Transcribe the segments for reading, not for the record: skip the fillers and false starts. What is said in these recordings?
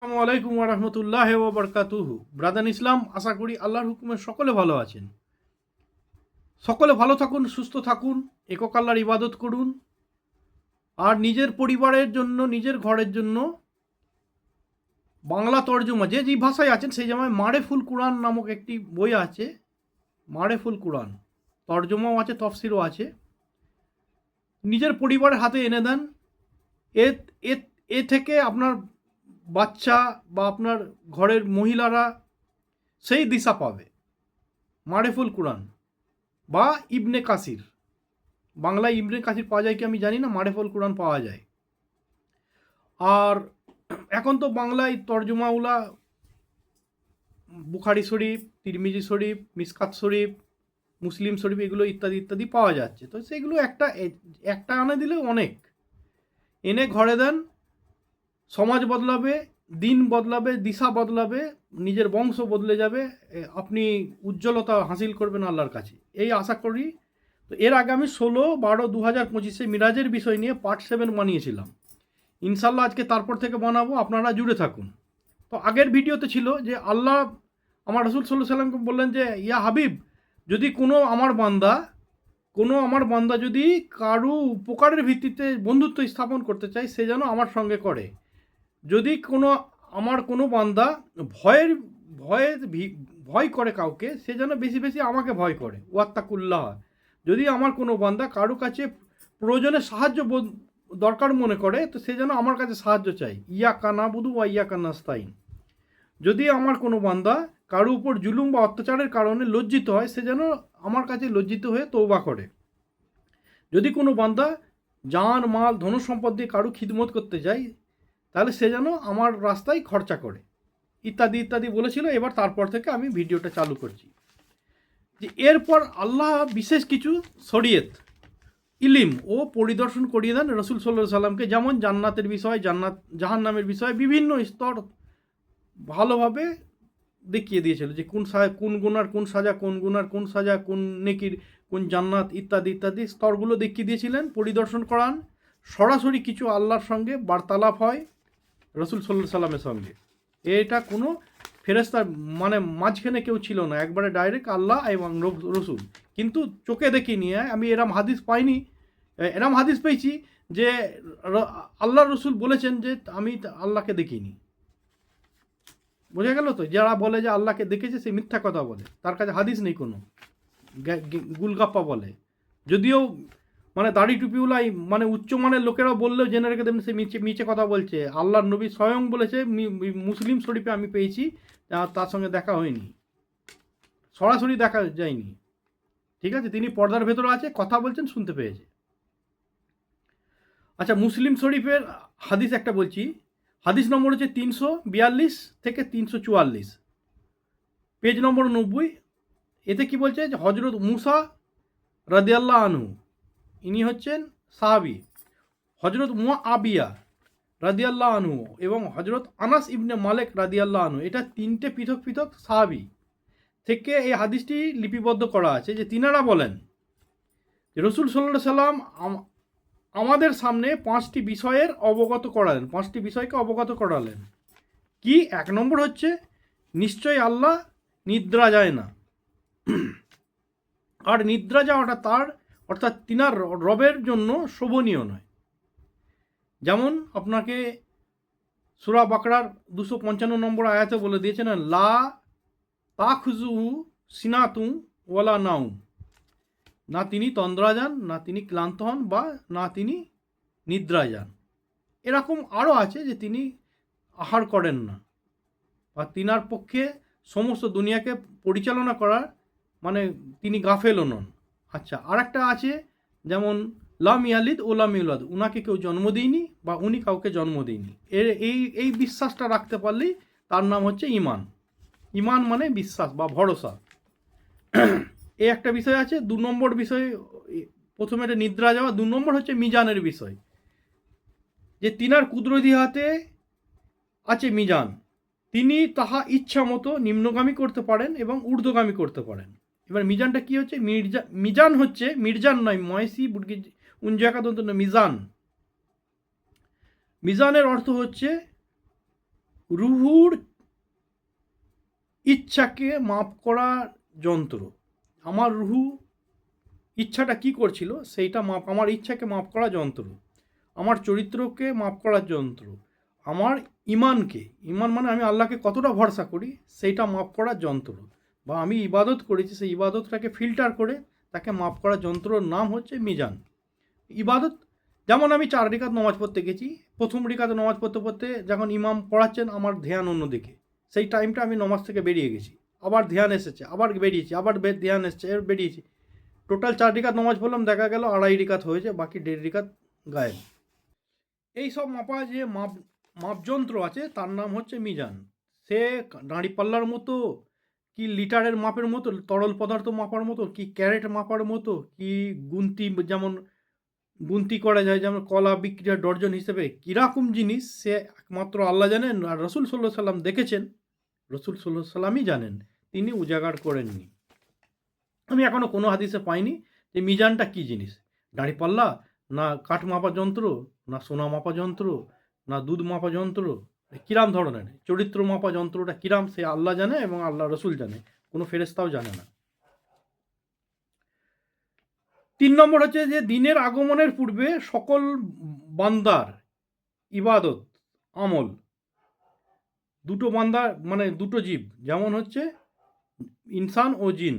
আসসালামু আলাইকুম ওয়া রাহমাতুল্লাহি ওয়া বারাকাতুহু। ব্রাদার ইসলাম, আশা করি আল্লাহর হুকুমে সকলে ভালো আছেন। সকলে ভালো থাকুন, সুস্থ থাকুন, একক আল্লাহর ইবাদত করুন, আর নিজের পরিবারের জন্য, নিজের ঘরের জন্য বাংলা তর্জমা যে যেই ভাষায় আছেন সেই জায়গায় মারেফুল কুরআন নামক একটি বই আছে। মারেফুল কুরআন তর্জমাও আছে, তফসিরও আছে। নিজের পরিবারের হাতে এনে দেন। এ এ এ থেকে আপনার বাচ্চা বা আপনার ঘরের মহিলারা সেই দিশা পাবে। মারেফুল কুরআন বা ইবনে কাসির, বাংলায় ইবনে কাসির পাওয়া যায় কি আমি জানি না, মারেফুল কুরআন পাওয়া যায়। আর এখন তো বাংলায় তর্জমাওলা বুখারি শরীফ, তিরমিজি শরীফ, মিসকাত শরীফ, মুসলিম শরীফ এগুলো ইত্যাদি ইত্যাদি পাওয়া যাচ্ছে। তো সেগুলো একটা আনে দিলে অনেক, এনে ঘরে দেন। সমাজ বদলাবে, দিন বদলাবে, দিশা বদলাবে, নিজের বংশ বদলে যাবে, আপনি উজ্জ্বলতা হাসিল করবেন আল্লাহর কাছে, এই আশা করি। তো এর আগে আমি 16/12/2025 মিরাজের বিষয় নিয়ে পার্ট 7 বানিয়েছিলাম। ইনশাল্লাহ আজকে তারপর থেকে বানাবো, আপনারা জুড়ে থাকুন। তো আগের ভিডিওতে ছিল যে আল্লাহ আমার রসুল সাল্লাল্লাহু আলাইহি সাল্লামকে বললেন যে ইয়া হাবিব, যদি কোনো আমার বান্দা যদি কারো উপকারের ভিত্তিতে বন্ধুত্ব স্থাপন করতে চায়, সে যেন আমার সঙ্গে করে। যদি আমার কোনো বান্দা ভয়ের ভয়ে ভয় করে কাউকে, সে যেন বেশি বেশি আমাকে ভয় করে। ওয়াত্তাকুল্লাহ। যদি আমার কোনো বান্দা কারো কাছে প্রয়োজনে সাহায্য দরকার মনে করে, তো সে যেন আমার কাছে সাহায্য চাই। ইয়াকা নাবুদু ওয়া ইয়াকা নাস্তাইন। যদি আমার কোনো বান্দা কারো উপর জুলুম বা অত্যাচারের কারণে লজ্জিত হয়, সে যেন আমার কাছে লজ্জিত হয়ে তওবা করে। যদি কোনো বান্দা জান মাল ধন সম্পদ দিয়ে কারো খিদমত করতে যায়, তাহলে সে যেন আমার রাস্তায় খরচা করে, ইত্যাদি ইত্যাদি বলেছিল। এবার তারপর থেকে আমি ভিডিওটা চালু করছি। যে এরপর আল্লাহ বিশেষ কিছু শরীয়ত ইলিম ও পরিদর্শন করিয়ে দেন রসুল সাল্লাল্লাহু সাল্লামকে, যেমন জান্নাতের বিষয়, জাহান্নামের বিষয় বিভিন্ন স্তর ভালোভাবে দেখিয়ে দিয়েছিল। যে কোন গুনার কোন সাজা, কোন গুনার কোন সাজা, কোন নেকির কোন জান্নাত, ইত্যাদি ইত্যাদি স্তরগুলো দেখিয়ে দিয়েছিলেন, পরিদর্শন করান। সরাসরি কিছু আল্লাহর সঙ্গে বার্তালাপ হয় রসুল সাল্লাল্লাহু সাল্লামের সঙ্গে। এটা কোনো ফেরেস্তার মানে মাঝখানে কেউ ছিল না, একবারে ডাইরেক্ট আল্লাহ এবং রসুল। কিন্তু চোখে দেখি নিয়ে আমি এরম হাদিস পাইনি, এরম হাদিস পেয়েছি যে আল্লাহ রসুল বলেছেন যে আমি আল্লাহকে দেখিনি। বোঝা গেল তো? যারা বলে যে আল্লাহকে দেখেছে সে মিথ্যা কথা বলে, তার কাছে হাদিস নেই কোনো, গুলগাপ্পা বলে। যদিও মানে দাড়ি টুপিওলাই মানে উচ্চমানের লোকেরা বললেও জেনে রেখে দেবেন সে মিছে কথা বলছে। আল্লাহর নবী স্বয়ং বলেছে, মুসলিম শরীফে আমি পেয়েছি, তার সঙ্গে দেখা হয়নি, সরাসরি দেখা যায়নি। ঠিক আছে, তিনি পর্দার ভেতরে আছে, কথা বলছেন, শুনতে পেয়েছে। আচ্ছা, মুসলিম শরীফের হাদিস একটা বলছি। হাদিস নম্বর হচ্ছে 342 থেকে 344, পেজ নম্বর 90। এতে কি বলছে যে হজরত মুসা রাদিয়াল্লাহু আনহু, ইনি হচ্ছেন সাহাবী, হজরত মুআবিয়া রাদিয়াল্লাহু আনহু এবং হজরত আনাস ইবনে মালিক রাদিয়াল্লাহু আনহু, এটা তিনটে পৃথক পৃথক সাহাবী থেকে এই হাদিসটি লিপিবদ্ধ করা আছে। যে তিনারা বলেন যে রসুল সাল্লাল্লাহু আলাইহি সাল্লাম আমাদের সামনে 5টি বিষয়ের অবগত করালেন, 5টি বিষয়কে অবগত করালেন। কি? 1 নম্বর হচ্ছে নিশ্চয় আল্লাহ নিদ্রা যায় না, আর নিদ্রা যাওয়াটা তার অর্থাৎ তিনার রবের জন্য শোভনীয় নয়। যেমন আপনাকে সূরা বাকরার 255 নম্বর আয়াতে বলে দিয়েছেন, লা তাখুযুহু সিনাতুন ওয়ালা নাউম। না তিনি তন্দ্রা যান, না তিনি ক্লান্ত হন, বা না তিনি নিদ্রায় যান। এরকম আরও আছে যে তিনি আহার করেন না, বা তিনার পক্ষে সমস্ত দুনিয়াকে পরিচালনা করার মানে তিনি গাফেলও নন। আচ্ছা, আর একটা আছে যেমন লাম ইয়ালিদ ও লাম ইউলাদ, উনাকে কেউ জন্ম দেয়নি বা উনি কাউকে জন্ম দেয়নি। এই বিশ্বাসটা রাখতে পারলেই তার নাম হচ্ছে ইমান। ইমান মানে বিশ্বাস বা ভরসা। এই একটা বিষয় আছে। 2 নম্বর বিষয়, প্রথমে এটা নিদ্রা যাওয়া, 2 নম্বর হচ্ছে মিজানের বিষয়। যে তিনার কুদরতি হাতে আছে মিজান, তিনি তাহা ইচ্ছা মতো নিম্নগামী করতে পারেন এবং ঊর্ধ্বগামী করতে পারেন। এবার মিজানটা কি হচ্ছে? মিজান হচ্ছে, মির্জান নয়, ময়সি বুটকি উঞ্জাকাদন্ত মিজান। মিজানের অর্থ হচ্ছে রুহুর ইচ্ছাকে মাপ করার যন্ত্র। আমার রুহু ইচ্ছাটা কি করছিল সেইটা মাপ, আমার ইচ্ছাকে মাপ করা যন্ত্র, আমার চরিত্রকে মাপ করার যন্ত্র, আমার ইমানকে, ইমান মানে আমি আল্লাহকে কতটা ভরসা করি সেইটা মাপ করার যন্ত্র, বা আমি ইবাদত করেছি সেই ইবাদতটাকে ফিল্টার করে তাকে মাপ করার যন্ত্রর নাম হচ্ছে মিজান। ইবাদত যেমন আমি 4 রিকাত নামাজ পড়তে গেছি, প্রথম রিকাতে নামাজ পড়তে পড়তে যখন ইমাম পড়াচ্ছেন আমার ধ্যান অন্যদিকে, সেই টাইমটা আমি নামাজ থেকে বেরিয়ে গেছি, আবার ধ্যান এসেছে, আবার বেরিয়েছি, আবার ধ্যান এসেছে, এর বেরিয়েছি, টোটাল 4 রিকাত নামাজ পড়লাম, দেখা গেল 2.5 রিকাত হয়েছে, বাকি 1.5 রিকাত গায়েব। এই সব মাপা যে মাপযন্ত্র আছে তার নাম হচ্ছে মিজান। সে দাঁড়িপাল্লার মতো, কি লিটারের মাপের মতো, তরল পদার্থ মাপার মতো, কি ক্যারেট মাপার মতো, কি গুনতি, যেমন গুনতি করা যায়, যেমন কলা বিক্রি হয় ডর্জন হিসেবে, কীরকম জিনিস সে একমাত্র আল্লাহ জানেন, আর রসুল সাল্লাল্লাহু সাল্লাম দেখেছেন, রসুল সাল্লাল্লাহু সাল্লামই জানেন, তিনি উজাগার করেননি। আমি এখনও কোনো হাদিসে পাইনি যে মিজানটা কী জিনিস, দাঁড়িপাল্লা, না কাঠ মাপা যন্ত্র, না সোনা মাপা যন্ত্র, না দুধ মাপা যন্ত্র, কিরাম ধরনের চরিত্র মাপা যন্ত্রটা কিরাম সে আল্লাহ জানে এবং আল্লাহ রসুল জানে, কোনো ফেরেশতাও জানে না। 3 নম্বর হচ্ছে যে দিনের আগমনের পূর্বে সকল বান্দার ইবাদত আমল, দুটো বান্দা মানে দুটো জীব, যেমন হচ্ছে ইনসান ও জিন,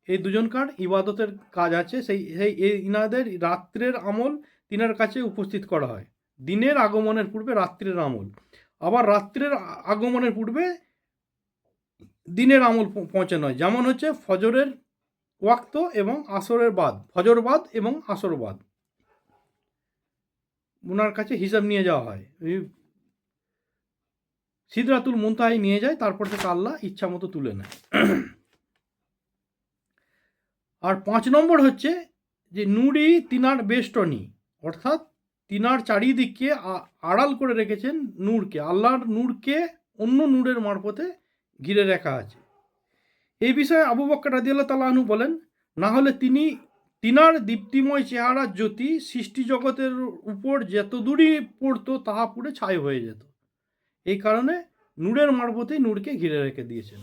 এই দুজনকার ইবাদতের কাজ আছে, সেই সেই ইনাদের রাত্রের আমল তিনার কাছে উপস্থিত করা হয়। দিনের আগমনের পূর্বে রাত্রের আমল, আবার রাত্রের আগমনের পূর্বে দিনের আমল পৌঁছানো হয়, যেমন হচ্ছে ফজরের ওয়াক্ত এবং আসরের বাদ, ফজর বাদ এবং আসর বাদ ওনার কাছে হিসাব নিয়ে যাওয়া হয়, সিদরাতুল মুনতাহায় নিয়ে যায়, তারপর থেকে আল্লাহ ইচ্ছা মতো তুলে নেয়। আর 5 নম্বর হচ্ছে যে নুরি তিনার বেষ্টনী, অর্থাৎ তিনার চারিদিকে আড়াল করে রেখেছেন নূরকে, আল্লাহর নূরকে অন্য নূরের মারফতে ঘিরে রাখা আছে। এই বিষয়ে আবু বকর রাদিয়াল্লাহু তাআলা আনহু বলেন, না হলে তিনার দীপ্তিময় চেহারার জ্যোতি সৃষ্টি জগতের উপর যত দূরই পড়তো তাহা পুড়ে ছাই হয়ে যেত। এই কারণে নূরের মারফতেই নূরকে ঘিরে রেখে দিয়েছেন।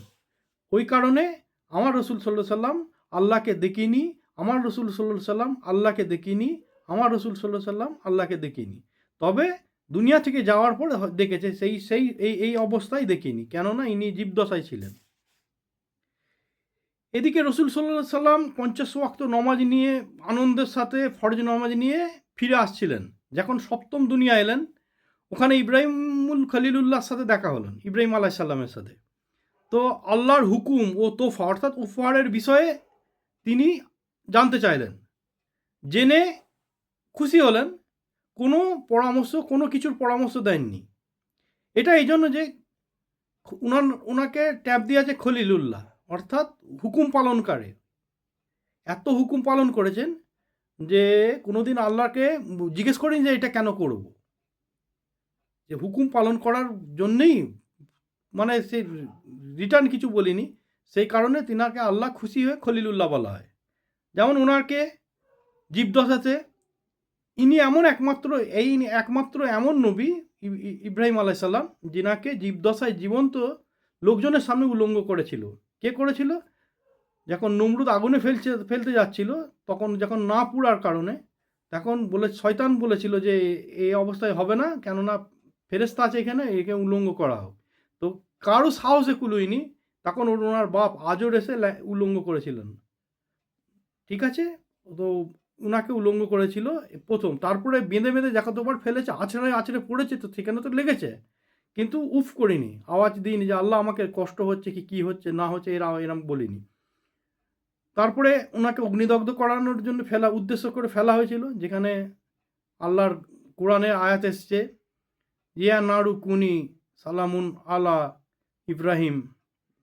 ওই কারণে আমার রসুল সাল্লাল্লাহু সাল্লাম আল্লাহকে দেখিনি, আমার রসুল সাল্লাল্লাহু সাল্লাম আল্লাহকে দেখিনি, আমার রসুল সাল্লাল্লাহু সাল্লাম আল্লাহকে দেখিনি, তবে দুনিয়া থেকে যাওয়ার পর দেখেছে, এই অবস্থায় দেখিনি, কেননা ইনি জীবদশায় ছিলেন। এদিকে রসুল সাল্লাল্লাহু সাল্লাম 50 ওয়াক্ত নমাজ নিয়ে আনন্দের সাথে ফরজ নমাজ নিয়ে ফিরে আসছিলেন, যখন 7ম দুনিয়া এলেন, ওখানে ইব্রাহিমুল খলিলুল্লাহর সাথে দেখা হলেন, ইব্রাহিম আলাইহিস সালামের সাথে। তো আল্লাহর হুকুম ও তোফা অর্থাৎ উপহারের বিষয়ে তিনি জানতে চাইলেন, জেনে খুশি হলেন, কোনো কিছুর পরামর্শ দেননি। এটা এই জন্য যে ওনাকে ট্যাব দিয়েছে খলিলুল্লাহ, অর্থাৎ হুকুম পালনকারী, এত হুকুম পালন করেছেন যে কোনোদিন আল্লাহকে জিজ্ঞেস করেন যে এটা কেন করব, যে হুকুম পালন করার জন্যেই, মানে সে রিটার্ন কিছু বলিনি, সেই কারণে তিনাকে আল্লাহ খুশি হয়ে খলিলুল্লাহ বলা হয়। যেমন ওনাকে জীবদশাতে ইনি একমাত্র এমন নবী ইব্রাহিম আলাইহিস সালাম যিনাকে জীবদশায় জীবন্ত লোকজনের সামনে উলঙ্গ করেছিল। কে করেছিল? যখন নমরুদ আগুনে ফেলতে যাচ্ছিল, তখন যখন না পুড়ার কারণে, তখন শয়তান বলেছিল যে এই অবস্থায় হবে না, কেননা ফেরেশতা আছে এখানে, একে উলঙ্গ করা হোক। তো কারো সাহসে কুলোয়নি, তখন ওনার বাপ আজর এসে উলঙ্গ করেছিলেন, ঠিক আছে? তো ওনাকে উলঙ্গ করেছিল প্রথম, তারপরে বেঁধে যতবার ফেলেছে, আছড়ে পড়েছে, তো সেখানে তো লেগেছে, কিন্তু উফ করিনি, আওয়াজ দিইনি যে আল্লাহ আমাকে কষ্ট হচ্ছে কি হচ্ছে না হচ্ছে এরম বলিনি। তারপরে ওনাকে অগ্নিদগ্ধ করানোর জন্য উদ্দেশ্য করে ফেলা হয়েছিল, যেখানে আল্লাহর কোরআনের আয়াত এসছে, ইয়া নারু কুনি সালামুন আলা ইব্রাহিম,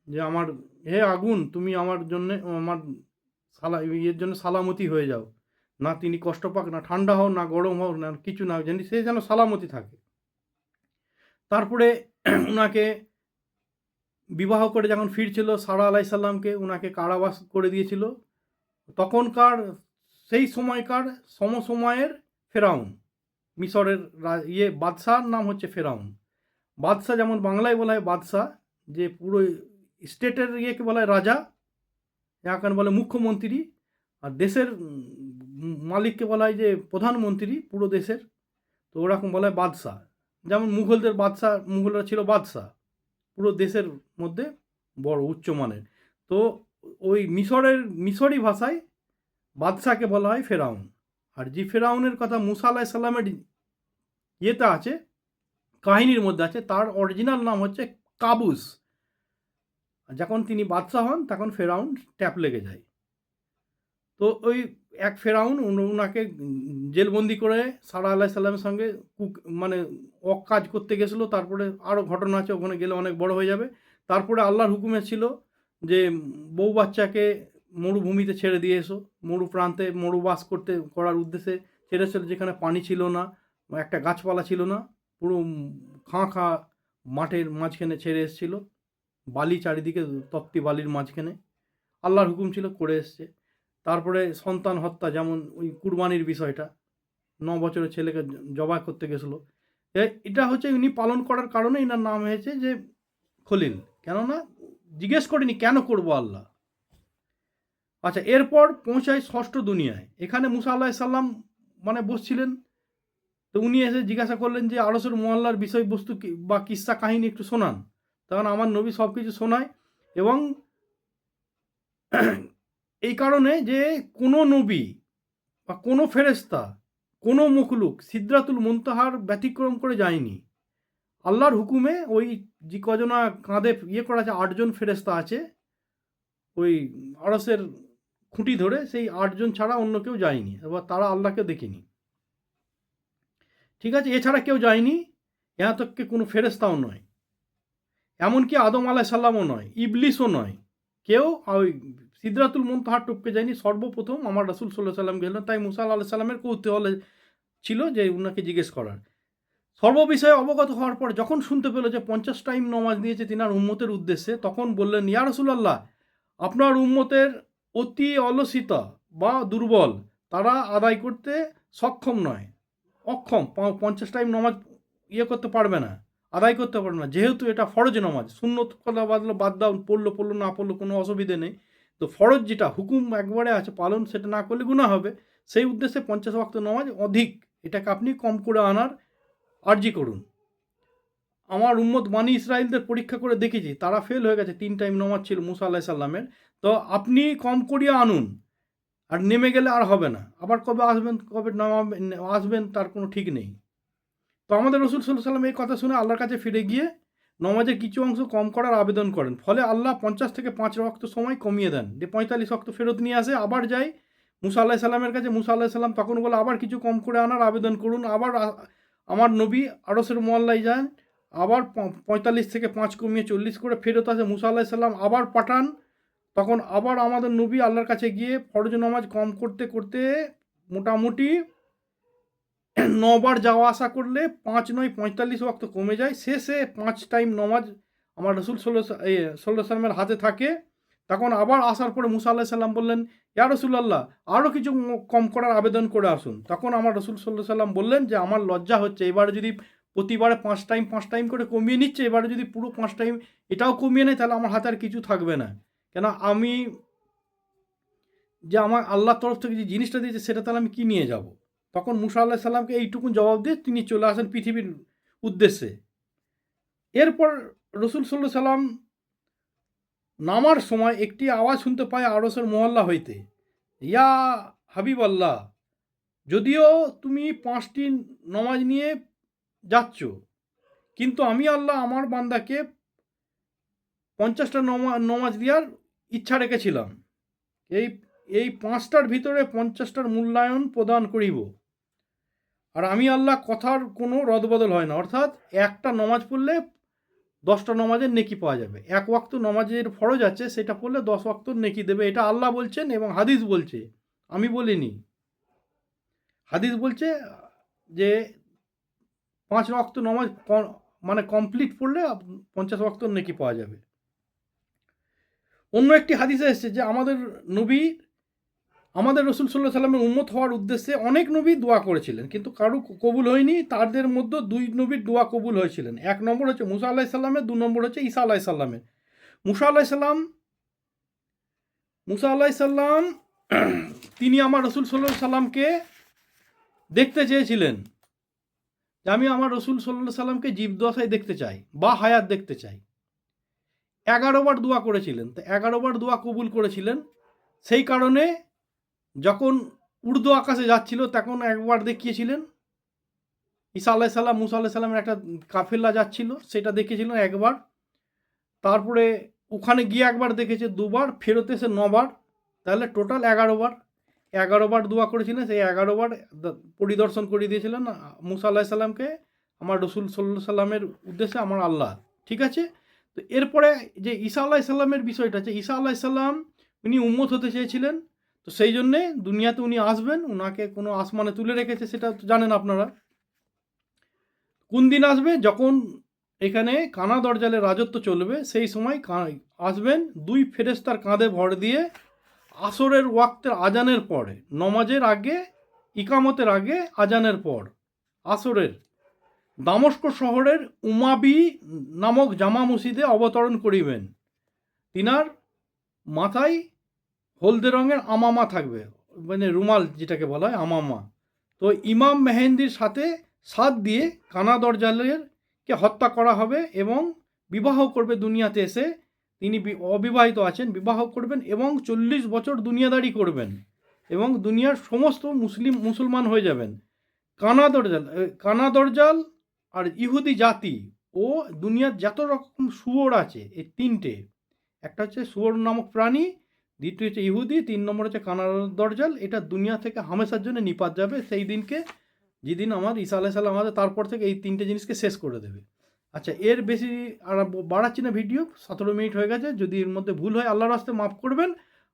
যে হে আগুন তুমি আমার জন্য ইয়ের জন্য সালামতি হয়ে যাও, না তিনি কষ্ট পাক, না ঠান্ডা হোক, না গরম হোক, না কিছু না, জানি সে যেন সালামতি থাকে। তারপরে ওনাকে বিবাহ করে যখন ফিরছিল সারা আলাইহিস সালামকে, ওনাকে কারাবাস করে দিয়েছিল, তখনকার সেই সময়কার সময়ের ফেরাউন, মিশরের বাদশার নাম হচ্ছে ফেরাউন, বাদশাহ যেমন বাংলায় বলা হয় বাদশাহ, যে পুরো স্টেটের ইয়েকে বলা হয় রাজা, এখন বলে মুখ্যমন্ত্রী, আর দেশের মালিককে বলা হয় যে প্রধানমন্ত্রী পুরো দেশের, তো ওরকম বলা হয় বাদশাহ। যেমন মুঘলদের বাদশাহ, মুঘলরা ছিল বাদশাহ, পুরো দেশের মধ্যে বড় উচ্চমানের। তো ওই মিশরি ভাষায় বাদশাকে বলা হয় ফেরাউন। আর যে ফেরাউনের কথা মুসা আলাইহিস সালামের ইয়েতে আছে, কাহিনীর মধ্যে আছে, তার অরিজিনাল নাম হচ্ছে কাবুস। যখন তিনি বাদশাহ হন তখন ফেরাউন ট্যাপ লেগে যায়। তো ওই এক ফেরাউন ওনাকে জেলবন্দি করে সারা আলাইহিস সালামের সঙ্গে মানে কাজ করতে গেছিলো। তারপরে আরও ঘটনা আছে, ওখানে গেলে অনেক বড় হয়ে যাবে। তারপরে আল্লাহর হুকুমে ছিল যে বউ বাচ্চাকে মরুভূমিতে ছেড়ে দিয়ে এসো, মরু প্রান্তে মরুবাস করার উদ্দেশ্যে ছেড়েছিল, যেখানে পানি ছিল না, একটা গাছপালা ছিল না, পুরো খাঁ মাঠের মাঝখানে ছেড়ে এসেছিল, বালি চারিদিকে, তপ্তি বালির মাঝখানে। আল্লাহর হুকুম ছিল, করে এসছে। তারপরে সন্তান হত্যা, যেমন ওই কুরবানির বিষয়টা, 9 বছরের ছেলেকে জবাই করতে গেছিলো, এটা হচ্ছে উনি পালন করার কারণে এনার নাম হয়েছে যে খলিল। কেননা জিজ্ঞেস করিনি কেন করবো আল্লাহ। আচ্ছা, এরপর পৌঁছায় ষষ্ঠ দুনিয়ায়। এখানে মুসা আলাইহিস সালাম মানে বসছিলেন, তো উনি এসে জিজ্ঞাসা করলেন যে আরসের মোয়াল্লার বিষয়বস্তু বা কিস্সা কাহিনী একটু শোনান। তখন আমার নবী সব কিছু শোনায়, এবং এই কারণে যে কোনো নবী বা কোনো ফেরেশতা, কোনো মখলুক সিদরাতুল মুনতাহার ব্যতিক্রম করে যায়নি। আল্লাহর হুকুমে ওই যে কজনা কাঁধে ইয়ে করা আছে, 8 জন ফেরেশতা আছে ওই আরসের খুঁটি ধরে, সেই 8 জন ছাড়া অন্য কেউ যায়নি, এবার তারা আল্লাহকে দেখেনি। ঠিক আছে, এছাড়া কেউ যায়নি, এত তককে কোনো ফেরেশতাও নয়, এমনকি আদম আলাইহিস সালামও নয়, ইবলিসও নয়, কেউ ওই সিদরাতুল মুনতাহা টপকে যায়নি। সর্বপ্রথম আমার রাসূল সাল্লাল্লাহু আলাইহি সাল্লাম গেলেন, তাই মুসা আলাইহিস সালামের কৌতূহল ছিল যে উনাকে জিজ্ঞেস করার। সর্ববিষয়ে অবগত হওয়ার পর যখন শুনতে পেল যে 50 টাইম নমাজ দিয়েছে তিনার উম্মতের উদ্দেশ্যে, তখন বললেন, ইয়া রাসূলুল্লাহ, আপনার উম্মতের অতি অলসিতা বা দুর্বল, তারা আদায় করতে সক্ষম নয়, অক্ষম, 50 টাইম নমাজ করতে পারবে না, আদায় করতে পারবে না। যেহেতু এটা ফরজ নমাজ, সুন্নত কথা বাদ দাও, পড়লো না পড়লো কোনো অসুবিধে নেই, তো ফরজ যেটা হুকুম একবারে আছে পালন, সেটা না করলে গুনাহ হবে। সেই উদ্দেশ্যে 50 ওয়াক্ত নমাজ অধিক, এটাকে আপনি কম করে আনার আর্জি করুন। আমার উম্মত বানি ইসরাইলদের পরীক্ষা করে দেখেছি, তারা ফেল হয়ে গেছে। 3 টাইম নমাজ ছিল মুসা আলাইহিস সালামের, তো আপনি কম করিয়ে আনুন, আর নেমে গেলে আর হবে না। আবার কবে আসবেন, কবে আসবেন তার কোনো ঠিক নেই। তো আমাদের রাসূল সাল্লাল্লাহু আলাইহি সাল্লাম এই কথা শুনে আল্লাহর কাছে ফিরে গিয়ে নমাজের কিছু অংশ কম করার আবেদন করেন। ফলে আল্লাহ 50 থেকে 5 ওয়াক্ত সময় কমিয়ে দেন, যে 45 ওয়াক্ত ফেরত নিয়ে আসে। আবার যায় মুসা আলাইহিস সালামের কাছে, মুসা আলাইহিস সালাম তখন বলে আবার কিছু কম করে আনার আবেদন করুন। আবার আমার নবী আরশের মোয়াল্লায় যান, আবার 45 থেকে 5 কমিয়ে 40 করে ফেরত আসে। মুসা আলাইহিস সালাম আবার পাঠান, তখন আবার আমাদের নবী আল্লাহর কাছে গিয়ে ফরজ নামাজ কম করতে করতে মোটামুটি 9 বার যাওয়া আসা করলে 5 নয় 45 ওয়াক্ত কমে যায়। শেষে 5 টাইম নমাজ আমার রাসূল সাল্লাল্লাহু আলাইহি সাল্লামের হাতে থাকে। তখন আবার আসার পরে মুসা আলাইহিস সালাম বললেন, ইয়া রাসূলুল্লাহ, আরও কিছু কম করার আবেদন করে আসুন। তখন আমার রাসূল সাল্লাল্লাহু আলাইহি সাল্লাম বললেন যে আমার লজ্জা হচ্ছে, এবারে যদি প্রতিবারে 5 টাইম করে কমিয়ে নিচ্ছে, এবারে যদি পুরো 5 টাইম এটাও কমিয়ে নেয়, তাহলে আমার হাতে আর কিছু থাকবে না। কেন আমি যে আমার আল্লাহর তরফ থেকে যে জিনিসটা দিয়েছে, সেটা তাহলে আমি কী নিয়ে যাব। তখন মুসা আলাইহিস সালামকে এইটুকুন জবাব দিয়ে তিনি চলে আসেন পৃথিবীর উদ্দেশ্যে। এরপর রাসূল সাল্লাল্লাহু আলাইহি সাল্লাম নামার সময় একটি আওয়াজ শুনতে পায় আরশের মহল্লা হইতে, ইয়া হাবিবাল্লাহ, যদিও তুমি 5টি নমাজ নিয়ে যাচ্ছ, কিন্তু আমি আল্লাহ আমার বান্দাকে 50টা নমাজ দেওয়ার ইচ্ছা রেখেছিলাম। এই 5টার ভিতরে 50টার মূল্যায়ন প্রদান করিব। আর আমি আল্লাহ কথার কোনো রদবদল হয় না, অর্থাৎ একটা নমাজ পড়লে 10টা নমাজের নেকি পাওয়া যাবে। 1 ওয়াক্ত নমাজের ফরজ আছে, সেটা পড়লে 10 ওয়াক্ত নেকি দেবে। এটা আল্লাহ বলছেন এবং হাদিস বলছে, আমি বলিনি। হাদিস বলছে যে 5 ওয়াক্ত নমাজ মানে কমপ্লিট পড়লে 50 ওয়াক্ত নেকি পাওয়া যাবে। অন্য একটি হাদিসে এসেছে যে আমাদের নবী আমাদের রসুল সাল্লাহ সাল্লামের উম্মত হওয়ার উদ্দেশ্যে অনেক নবী দোয়া করেছিলেন, কিন্তু কারো কবুল হয়নি। তাদের মধ্যে 2 নবীর দোয়া কবুল হয়েছিলেন। 1 নম্বর হচ্ছে মুসা আলাইহিস সালামের, 2 নম্বর হচ্ছে ঈসা আলাইহিস সালামের। মুসা আলাইহিস সালাম তিনি আমার রসুল সাল্লাহ সাল্লামকে দেখতে চেয়েছিলেন যে আমি আমার রসুল সাল্লাহ সাল্লামকে জীবদশায় দেখতে চাই বা হায়াত দেখতে চাই। 11 বার দোয়া করেছিলেন, তো 11 বার দোয়া কবুল করেছিলেন। সেই কারণে যখন উর্দু আকাশে যাচ্ছিল তখন একবার দেখিয়েছিলেন। ঈসা আলাইহিস সালাম মুসা আলাইহিস সালামের একটা কাফেলা যাচ্ছিল, সেটা দেখেছিলেন একবার। তারপরে ওখানে গিয়ে একবার দেখেছে, 2 বার, ফেরত এসে 9 বার, তাহলে টোটাল 11 বার। 11 বার দোয়া করেছিলেন। সেই 11 বার পরিদর্শন করিয়ে দিয়েছিলেন মুসা আলাইহিস সালামকে আমার রসুল সাল্লাল্লাহু সাল্লামের উদ্দেশ্যে আমার আল্লাহ। ঠিক আছে? তো এরপরে যে ঈসা আলাইহিস সালামের বিষয়টা আছে, ঈসা আলাইহিস সালাম উনি উম্মত হতে চেয়েছিলেন, তো সেই জন্যে দুনিয়াতে উনি আসবেন। উনাকে কোনো আসমানে তুলে রেখেছে, সেটা তো জানেন আপনারা। কোন দিন আসবে? যখন এখানে কানা দরজালের রাজত্ব চলবে, সেই সময় আসবেন 2 ফেরেশতার কাঁধে ভর দিয়ে। আসরের ওয়াক্তের আজানের পরে, নমাজের আগে, ইকামতের আগে, আজানের পর, আসরের দামস্ক শহরের উমাবি নামক জামা মসজিদে অবতরণ করিবেন। তিনার মাথায় হলদে রঙের আমামা থাকবে, মানে রুমাল যেটাকে বলা হয় আমামা। তো ইমাম মেহেন্দির সাথে সাথ দিয়ে কানা দরজালেরকে হত্যা করা হবে এবং বিবাহ করবে দুনিয়াতে এসে। তিনি অবিবাহিত আছেন, বিবাহ করবেন এবং 40 বছর দুনিয়াদারি করবেন এবং দুনিয়ার সমস্ত মুসলমান হয়ে যাবেন। কানা দরজাল আর ইহুদি জাতি ও দুনিয়ার যত রকম শুয়োর আছে, এই 3টে, একটা হচ্ছে শুয়োর নামক প্রাণী, দ্বিতীয় হচ্ছে ইহুদি, 3 নম্বর হচ্ছে কানা দরজাল। এটা দুনিয়া থেকে হামেশার জন্য নিপাত যাবে সেই দিনকে, যেদিন আমার ঈসা আলাইহিস সালাম আমাদের, তারপর থেকে এই 3টে জিনিসকে শেষ করে দেবে। আচ্ছা, এর বেশি আর বাড়াচ্ছি না ভিডিও, 17 মিনিট হয়ে গেছে। যদি এর মধ্যে ভুল হয় আল্লাহর রাস্তে মাফ করবেন।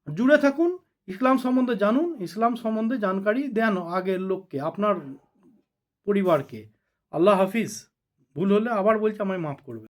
জুড়ে থাকুন, ইসলাম সম্বন্ধে জানুন, ইসলাম সম্বন্ধে জানকারি দেন আগের লোককে, আপনার পরিবারকে। আল্লাহ হাফিজ। ভুল হলে আবার বলছি, আমায় মাফ করবেন।